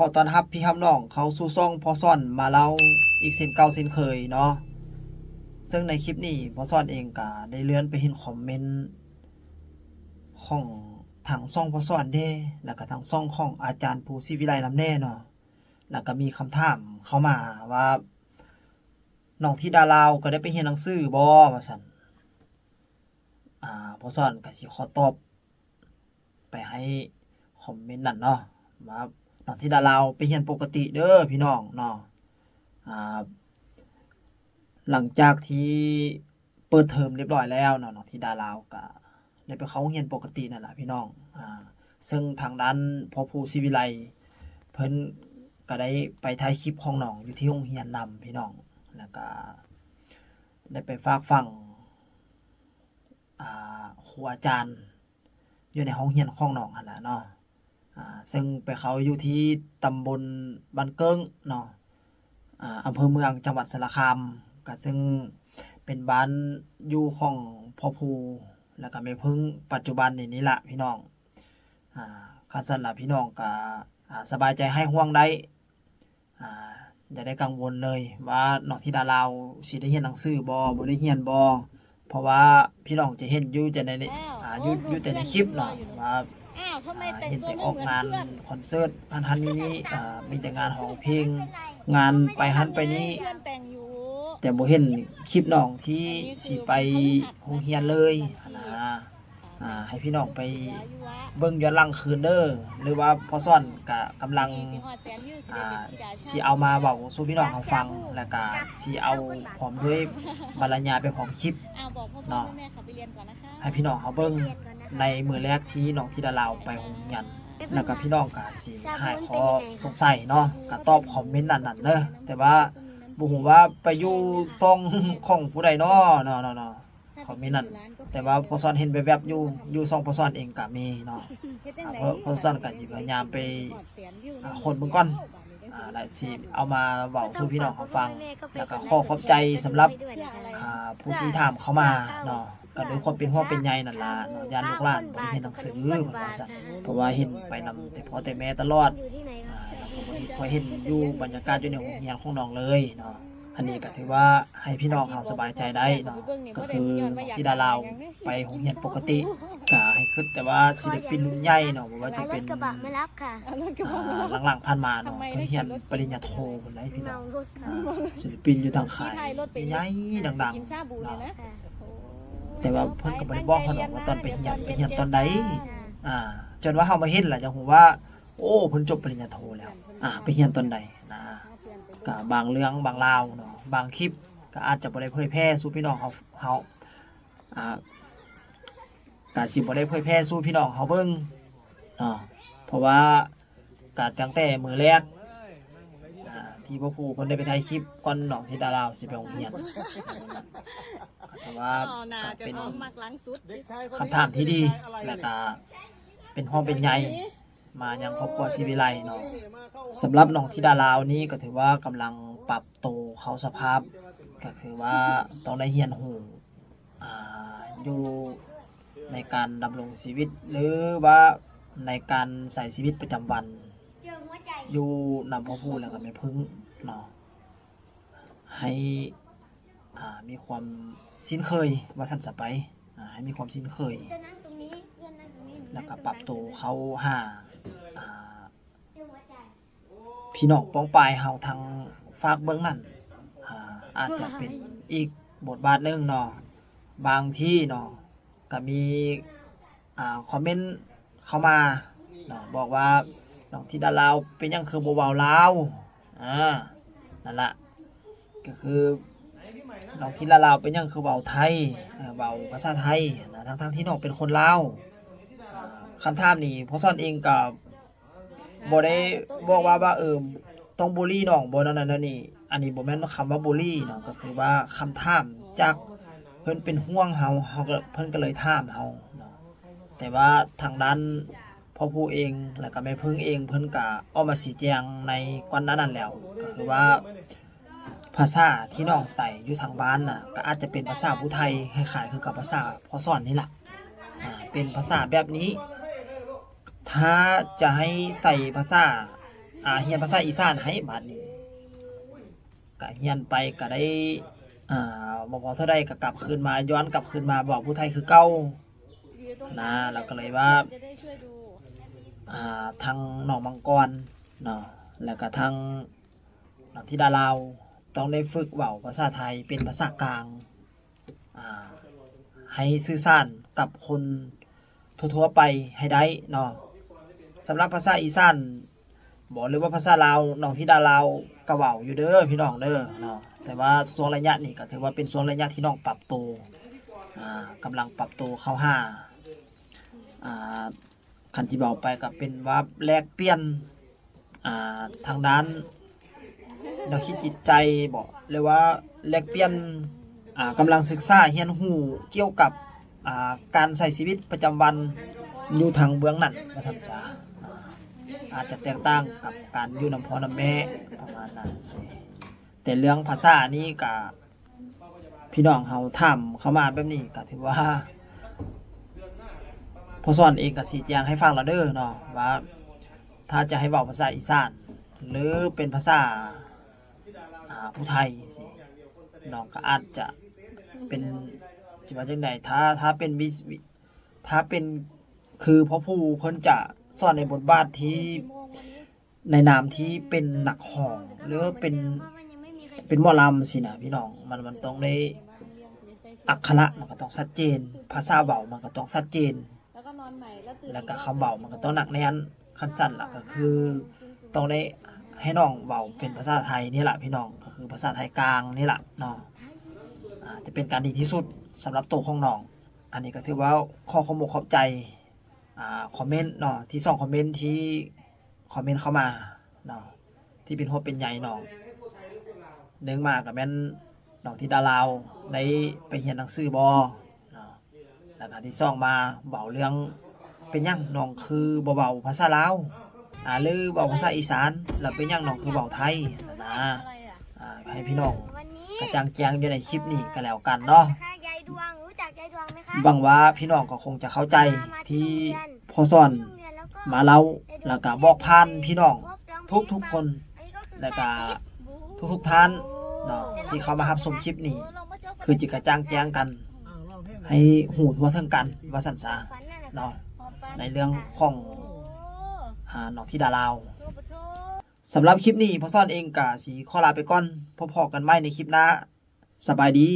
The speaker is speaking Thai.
ขอต้อนรับพี่ครับน้องเขาสู่ซ่องพอซ่อนมาเล่าอีกเช่นเก่าเช่นเคยเนาะซึ่งในคลิปนี้พอซ่อนเองก็ได้เลื่อนไปเห็นคอมเมนต์ของทางซ่องพอซ่อนเด้แล้วก็ทางซ่องของอาจารย์ภูศิวิไลนำแน่เนาะแล้วก็มีคำถามเข้ามาว่าน้องธิดาลาวก็ได้ไปเรียนหนังสือบ่ว่าซั่นพอซ่อนก็สิขอตอบไปให้คอมเมนต์นั้นเนาะว่าน้องธิดาลาวไปเรียนปกติเด้อพี่น้องเนาะอ่าหลังจากที่เปิดเทอมเรียบร้อยแล้วเนาะน้องธิดาลาวก็ได้ไปเข้าโรงเรียนปกตินั่นล่ะพี่น้องซึ่งทางด้านพ่อครูศิวิไลเพิ่นก็ได้ไปถ่ายคลิปของน้องอยู่ที่โรงเรียนนำพี่น้องแล้วก็ได้ไปฝากฟังครูอาจารย์อยู่ในห้องเรียนของน้องหั่นล่ะเนาะซึ่งไปเขาอยู่ที่ตำบลบ้านเกิ้งเนาะอำเภอเมืองจังหวัดสระคามก็ซึ่งเป็นบ้านอยู่ของพ่อภูแล้วก็แม่พึ่งปัจจุบันนี่ล่ะพี่น้องคันซั่นล่ะพี่น้องก็สบายใจให้ห่วงได้อย่าได้กังวลเลยว่าน้องธิดาลาวสิได้เรียนหนังสือบ่ได้เรียนบ่เพราะว่าพี่น้องจะเห็นอยู่แต่ในอยู่แต่ในคลิปเนาะว่าเห็นแต่ออกงานคอนเสิร์ตหันๆนี่มีแต่งานร้องเพลงงานไปหันไปนี้แต่บ่เห็นคลิปน้องที่สิไปโรงเรียนเลยนะให้พี่น้องไปเบิ่งย้อนหลังคืนเด้อหรือว่าพอซ่อนก็กำลังสิเอามาเว้าสู่พี่น้องเขาฟังแล้วก็สิเอาพร้อมด้วยบรรยายไปพร้อมคลิปเนาะให้พี่น้องเขาเบิ่งในมื้อแรกที่น้องธิดาลาวไปโรงเรียนแล้วก็พี่น้องก็สิหายข้อสงสัยเนาะก็ตอบคอมเมนต์นั้นๆเด้อแต่ว่าบ่ฮู้ว่าไปอยู่ช่องของผู้ใดเนาะคอมเมนต์นั้นแต่ว่าพอซ่อนเห็นแวบๆอยู่ช่องพอซ่อนเองก็มีเนาะพอซ่อนก็สิพยายามไปค้นเบิ่งก่อนแล้วสิเอามาเว้าสู่พี่น้องเขาฟังแล้วก็ขอขอบใจสำหรับผู้ที่ถามเข้ามาเนาะก็ด้วยความเป็นห่วงเป็นใยนั่นล่ะเนาะญาติลูกหลานบ่ได้เรียนหนังสือเพิ่นว่าซั่นเพราะว่าเห็นไปนำแต่พ่อแต่แม่ตลอดแล้วก็บ่ได้ค่อยเห็นอยู่บรรยากาศอยู่ในโรงเรียนของน้องเลยเนาะอันนี้ก็ถือว่าให้พี่น้องเขาสบายใจได้เนาะก็คือธิดาลาวไปโรงเรียนปกติก็ให้คิดแต่ว่าศิลปินรุ่นใหญ่เนาะบ่ว่าจะเป็นกระบะไม่รับค่ะหลังๆผ่านมาเนาะเพิ่นเรียนปริญญาโทพุ่นได้พี่น้องศิลปินอยู่ทางค่ายใหญ่ดังๆเนาะแต่ว่าเพิ่นก็บ่ได้บอกเขาหรอกว่าตอนไปเรียนตอนใดจนว่าเฮามาเห็นล่ะจังฮู้ว่าโอ้เพิ่นจบปริญญาโทแล้วไปเรียนตอนใดนะก็บางเรื่องบางราวเนาะบางคลิปก็อาจจะบ่ได้เผยแพร่สู่พี่น้องเฮาก็สิบ่ได้เผยแพร่สู่พี่น้องเฮาเบิ่งเนาะเพราะว่าก็ตั้งแต่มื้อแรกที่พ่อครูเพิ่นได้ไปถ่ายคลิปก่อนน้องธิดาลาวสิไปโรงเรียนแต่ว่าก็เป็นคำถามที่ดีและก็เป็นห่วงเป็นใยมายังครอบครัวศิวิไลเนาะสำหรับน้องธิดาลาวนี้ก็ถือว่ากำลังปรับตัวเข้าสภาพก็คือว่าต้องได้เรียนรู้อยู่ในการดำรงชีวิตหรือว่าในการใช้ชีวิตประจำวันอยู่นำพ่อพูดแล้วก็แม่พึ่งเนาะให้มีความชินเคยว่าซั่นซะไปให้มีความชินเคยแล้วก็ปรับตัวเข้าหาพี่น้องป้องปายเฮาทางฝากเบิ่งนั่นอาจจะเป็นอีกบทบาทหนึงเนาะบางที่เนาะก็มีคอมเมนต์เข้ามาเนาะบอกว่าน้องธิดาลาวเป็นหยังคือบ่เว้าลาวนั่นล่ะก็คือน้องธิดาลาวเป็นหยังคือเว้าไทยเว้าภาษาไทยนะทั้งที่น้องเป็นคนลาวคำถามนี้พอซ่อนเองก็บ่ได้บอกว่าต้องบุลลีน้องบ่นั่นนี่อันนี้บ่แม่นคำว่าบุลลีเนาะก็คือว่าคำถามจากเพิ่นเป็นห่วงเฮาก็เพิ่นก็เลยถามเฮาเนาะแต่ว่าทางด้านพ่อผู้เองแล้วก็แม่พึ่งเองเพิ่นก็ออกมาชี้แจงในก่อนหน้านั้นแล้วก็คือว่าภาษาที่น้องใส่อยู่ทางบ้านน่ะก็อาจจะเป็นภาษาผู้ไทยคล้ายๆคือกับภาษาพอสอนนี่ล่ะเป็นภาษาแบบนี้ถ้าจะให้ใส่ภาษา เรียนภาษาอีสานให้บัดนี้ก็เรียนไปก็ได้บ่พอเท่าใดก็กลับคืนมาย้อนกลับคืนมาบอกผู้ไทยคือเก่านะแล้วก็เลยว่าจะได้ช่วยดู ทางน้องมังกรเนาะแล้วก็ทางน้องธิดาลาวต้องได้ฝึกเว้าภาษาไทยเป็นภาษากลางให้สื่อสารกับคนทั่วๆไปให้ได้เนาะสำหรับภาษาอีสานบอกเลยว่าภาษาลาวน้องธิดาลาวก็เว้าอยู่เด้อพี่น้องเด้อเนาะแต่ว่าช่วงระยะนี้ก็ถือว่าเป็นช่วงระยะที่น้องปรับตัวกำลังปรับตัวเข้าหาคันที่เว้าไปก็เป็นว่าแลกเปลี่ยนทางด้านแนวคิดจิตใจบ่หรือว่าแลกเปลี่ยนกำลังศึกษาเรียนรู้เกี่ยวกับการใช้ชีวิตประจำวันอยู่ทางเบื้องนั้นว่าซั่นซะอาจจะแตกต่างกับการอยู่นำพ่อนำแม่ประมาณนั้นสิแต่เรื่องภาษานี่ก็พี่น้องเฮาถามเข้ามาแบบนี้ก็ถือว่าพอสอนเองก็สิแจงให้ฟังแล้วเด้อเนาะว่าถ้าจะให้เว้าภาษาอีสานหรือเป็นภาษาผู้ไทยสิน้องก็อาจจะเป็นสิว่าจังได๋ถ้าเป็นถ้าเป็นคือพ่อผู้เพิ่นจะสอนในบทบาทที่ในนามที่เป็นนักร้องหรือเป็นหมอลำสินะพี่น้องมันต้องได้อักขระมันก็ต้องชัดเจนภาษาเว้ามันก็ต้องชัดเจนแล้วก็นอนใหม่แล้วตื่นแล้วก็คำเว้ามันก็ต้องหนักแน่นคันสั้นล่ะก็คือต้องได้ให้น้องเว้าเป็นภาษาไทยนี่ล่ะพี่น้องก็คือภาษาไทยกลางนี่ล่ะเนาะจะเป็นการดีที่สุดสำหรับตัวของน้องอันนี้ก็ถือว่าขอขอบใจคอมเมนต์เนาะที่2คอมเมนต์ที่คอมเมนต์เข้ามาเนาะที่เป็นโฮปเป็นใหญ่น้องเนื่องมาก็แม่นน้องธิดาลาวได้ไปเรียนหนังสือบ่เนาะแล้วก็ที่2มาเว้าเรื่องเป็นหยังน้องคือบ่เว้าภาษาลาวหรือเว้าภาษาอีสานแล้วเป็นหยังน้องคือเว้าไทยนะให้พี่น้องกระจ่างแจ้งอยู่ในคลิปนี้ก็แล้วกันเนาะยายดวงรู้จักยายดวงไหมคะหวังว่าพี่น้องก็คงจะเข้าใจที่พ่อสอนมาเล่าแล้วก็บอกผ่านพี่น้องทุกคนแล้วก็ทุกท่านเนาะที่เขามารับชมคลิปนี้คือจิกระจ่างแจ้งกันให้หูทั่วถึงกันว่าซั่นซะเนาะในเรื่องของน้องธิดาลาวสำหรับคลิปนี้พ่อสอนเองก็สิขอลาไปก่อนพบกันใหม่ในคลิปหน้าสบายดี